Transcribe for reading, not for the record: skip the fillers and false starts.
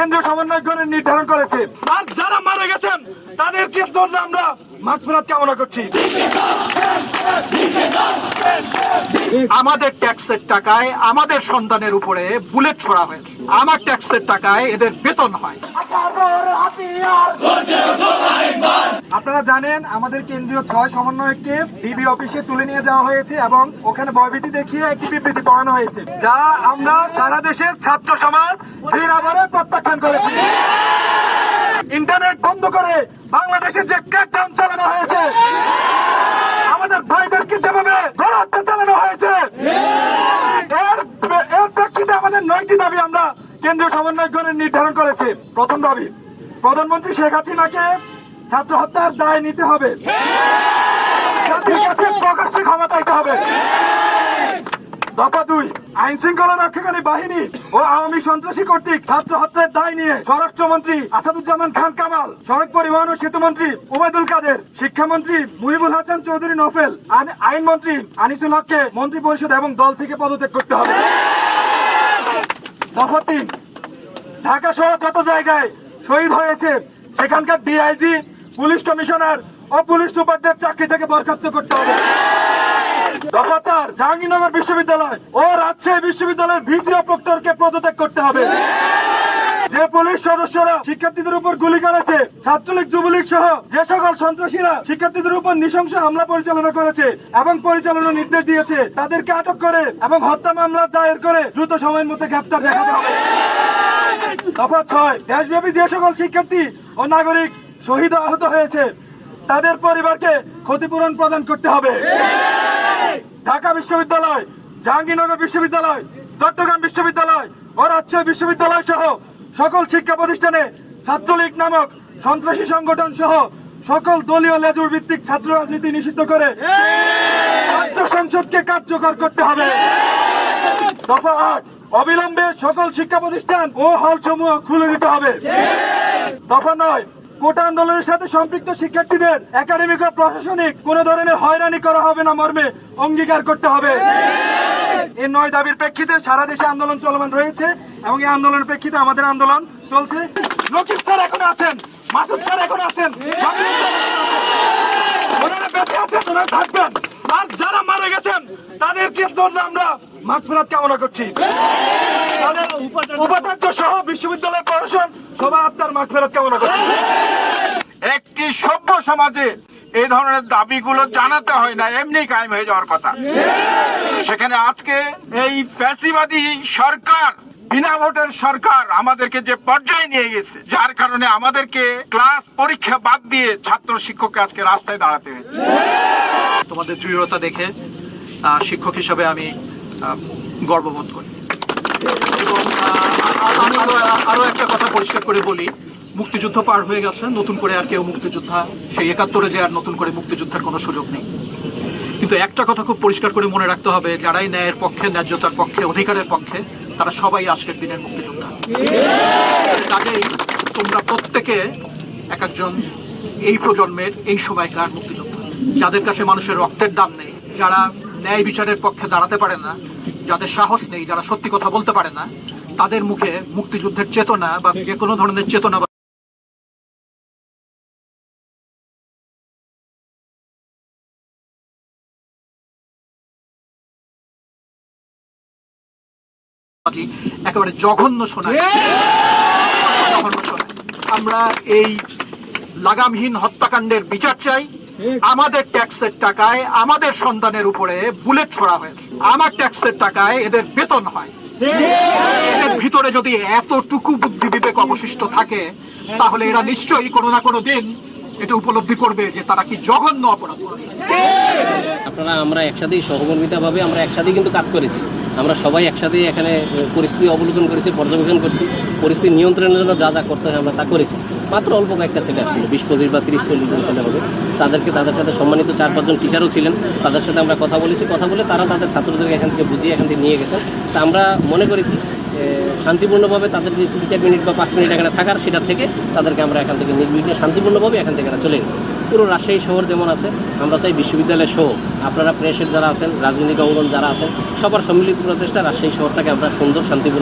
কেন্দ্রীয় সমন্বয়কগণের নির্ধারণ করেছে। আর যারা মারা গেছেন তাদেরকে জন্য আমরা মাগফিরাত কামনা করছি। আমাদের ট্যাক্সের টাকায় আমাদের সন্তানের উপরে বুলেট ছোড়া হয়েছে, আমার ট্যাক্সের টাকায় এদের বেতন হয়। আপনারা জানেন আমাদের কেন্দ্রীয় 6 সমন্বয়ককে ডিবি অফিসে তুলে নিয়ে যাওয়া হয়েছে এবং ওখানে ভয়ভীতি দেখিয়ে একটি বিবৃতি পড়ানো হয়েছে, যা আমরা সারা দেশের ছাত্র সমাজ দৃঢ়ভাবে প্রত্যাখ্যান করেছি। ইন্টারনেট বন্ধ করে বাংলাদেশে যে ক্র্যাকডাউন চালানো হয়েছে, আমাদের ভাইদেরকে যেভাবে গণহত্যা চালানো হয়েছে, এর প্রেক্ষিতে আমাদের 9টি দাবি আমরা কেন্দ্রীয় সমন্বয়কগণের নির্ধারণ করেছে। প্রথম দাবি, প্রধানমন্ত্রী শেখ হাসিনাকে ছাত্র হত্যার দায় নিতে হবে, জাতির কাছে প্রকাশ্যে ক্ষমা চাইতে হবে। দফা 2, আইন শৃঙ্খলা রক্ষাকারী বাহিনী ও আওয়ামী সন্ত্রাসী কর্তৃক ছাত্র হত্যার দায় নিয়ে স্বরাষ্ট্রমন্ত্রী আসাদুজ্জামান খান কামাল, সড়ক পরিবহন ও সেতু মন্ত্রী ওবায়দুল কাদের, শিক্ষামন্ত্রী মুহিবুল হাসান চৌধুরী নফেল, আইনমন্ত্রী আনিসুল হককে মন্ত্রী পরিষদ এবং দল থেকে পদত্যাগ করতে হবে। দফা 3, ঢাকা সহ যত জায়গায় শহীদ হয়েছে সেখানকার ডিআইজি, পুলিশ কমিশনার ও পুলিশ সুপারদের চাকরি থেকে বরখাস্ত করতে হবে। দফা 4, জাহাঙ্গীরনগর বিশ্ববিদ্যালয় ও রাজশাহী বিশ্ববিদ্যালয়ের ভিসি ও প্রক্টরকে পদত্যাগ করতে হবে। যে পুলিশ সদস্যরা শিক্ষার্থীদের উপর গুলি করেছে, ছাত্রলীগ যুবলীগ সহ যে সকল সন্ত্রাসীরা শিক্ষার্থীদের উপর নৃশংস হামলা পরিচালনা করেছে এবং পরিচালনার নির্দেশ দিয়েছে, তাদেরকে আটক করে এবং হত্যা মামলা দায়ের করে দ্রুত সময়ের মধ্যে গ্রেফতার দেখাতে হবে। দফা 6, দেশব্যাপী যে সকল শিক্ষার্থী ও নাগরিক শহীদ আহত হয়েছে তাদের পরিবারকে ক্ষতিপূরণ প্রদান করতে হবে। ঢাকা বিশ্ববিদ্যালয়, জাহাঙ্গীরনগর বিশ্ববিদ্যালয়, চট্টগ্রাম বিশ্ববিদ্যালয় ও রাজশাহী বিশ্ববিদ্যালয় সহ সকল শিক্ষা প্রতিষ্ঠানে ছাত্রলীগ নামক সন্ত্রাসী সংগঠন সহ সকল দলীয় লেজুর ভিত্তিক ছাত্র রাজনীতি নিষিদ্ধ করে ছাত্র সংসদকে কার্যকর করতে হবে। দফা 8, অবিলম্বে সকল শিক্ষা প্রতিষ্ঠান ও হলসমূহ খুলে দিতে হবে। দফা 9, কোটা আন্দোলনের সাথে সম্পৃক্ত শিক্ষার্থীদের একাডেমিক ও প্রশাসনিক কোন ধরনের হয়রানি করা হবে না মর্মে অঙ্গীকার করতে হবে। এই 9 দাবির প্রেক্ষিতে সারা দেশে আন্দোলন চলমান রয়েছে এবং এই আন্দোলনের প্রেক্ষিতে আমাদের আন্দোলন চলছে। নকিব স্যার এখন আছেন, মাসুদ স্যার এখন আছেন, ওনারা বেঁচে আছেন, ওনারা থাকবেন। আর যারা মারা গেছেন তাদেরকে জন্য আমরা মাগফিরাত কামনা করছি। তাদের উপাচার্য সহ বিশ্ববিদ্যালয় প্রশাসন সবার আত্মার মাগফিরাত কামনা করছি। একটি সভ্য সমাজে এই ধরনের দাবিগুলো জানাতে হয় না, এমনি কায়েম হয়ে যাওয়ার কথা। সেখানে আজকে এই ফ্যাসিবাদী সরকার, বিনা ভোটের সরকার আমাদেরকে যে পর্যায়ে নিয়ে গেছে, যার কারণে আমাদেরকে ক্লাস পরীক্ষা বাদ দিয়ে ছাত্র শিক্ষককে আজকে রাস্তায় দাঁড়াতে হয়েছে। তোমাদের দৃঢ়তা দেখে শিক্ষক হিসেবে আমি গর্ববোধ করি। এবং আরো একটা কথা পরিষ্কার করে বলি, মুক্তিযুদ্ধ পার হয়ে গেছে, নতুন করে আর কেউ মুক্তিযোদ্ধা সেই 71-এ যে আর নতুন করে মুক্তিযুদ্ধের কোনো সুযোগ নেই। কিন্তু একটা কথা খুব পরিষ্কার করে মনে রাখতে হবে, যারাই ন্যায়ের পক্ষে, ন্যায্যতার পক্ষে, অধিকারের পক্ষে, তারা সবাই আজকের দিনের মুক্তিযোদ্ধা। কাজেই তোমরা প্রত্যেকে এক একজন এই প্রজন্মের এই সময়কার মুক্তিযোদ্ধা, যাদের কাছে মানুষের রক্তের দাম নেই, যারা ন্যায় বিচারের পক্ষে দাঁড়াতে পারে না, যাদের সাহস নেই, যারা সত্যি কথা বলতে পারে না, তাদের মুখে মুক্তিযুদ্ধের চেতনা বা যে কোনো ধরনের চেতনা একেবারে জঘন্য শোনায়। আমরা এই লাগামহীন হত্যাকাণ্ডের বিচার চাই। আমাদের ট্যাক্সের টাকায় আমাদের সন্তানের উপরে বুলেট ছোড়া হয়েছে, আমার ট্যাক্সের টাকায় এদের বেতন হয়। এদের ভিতরে যদি এতটুকু বুদ্ধি বিবেক অবশিষ্ট থাকে, তাহলে এরা নিশ্চয়ই কোনো না কোনো দিন এটা উপলব্ধি করবে যে তারা কি জঘন্য অপরাধ করেছে। আপনারা আমরা একসাথেই সহমর্মিতা ভাবে আমরা একসাথেই কিন্তু কাজ করেছি। আমরা সবাই একসাথে এখানে পরিস্থিতি অবলোকন করেছি, পর্যবেক্ষণ করছি, পরিস্থিতি নিয়ন্ত্রণের জন্য যা যা করতে হয় আমরা তা করেছি। মাত্র অল্প কয়েকটা ছেলে আসছিল, 20-25 বা 30-40 জন ছেলে হবে। তাদের সাথে সম্মানিত 4-5 জন টিচারও ছিলেন, তাদের সাথে আমরা কথা বলেছি। কথা বলে তারা তাদের ছাত্রদেরকে এখান থেকে বুঝিয়ে এখান থেকে নিয়ে গেছেন। তা আমরা মনে করেছি শান্তিপূর্ণভাবে তাদের যে 3-4 মিনিট বা 5 মিনিট এখানে থাকার, সেটা থেকে তাদেরকে আমরা এখান থেকে নির্বিঘ্নে শান্তিপূর্ণভাবে এখান থেকে চলে গেছি। পুরো রাজশাহী শহর যেমন আছে, আমরা চাই বিশ্ববিদ্যালয় সহ আপনারা প্রেসের যারা আছেন, রাজনৈতিক অবদান যারা আছেন, সবার সম্মিলিত প্রচেষ্টা রাজশাহী শহরটাকে আমরা সুন্দর শান্তিপূর্ণ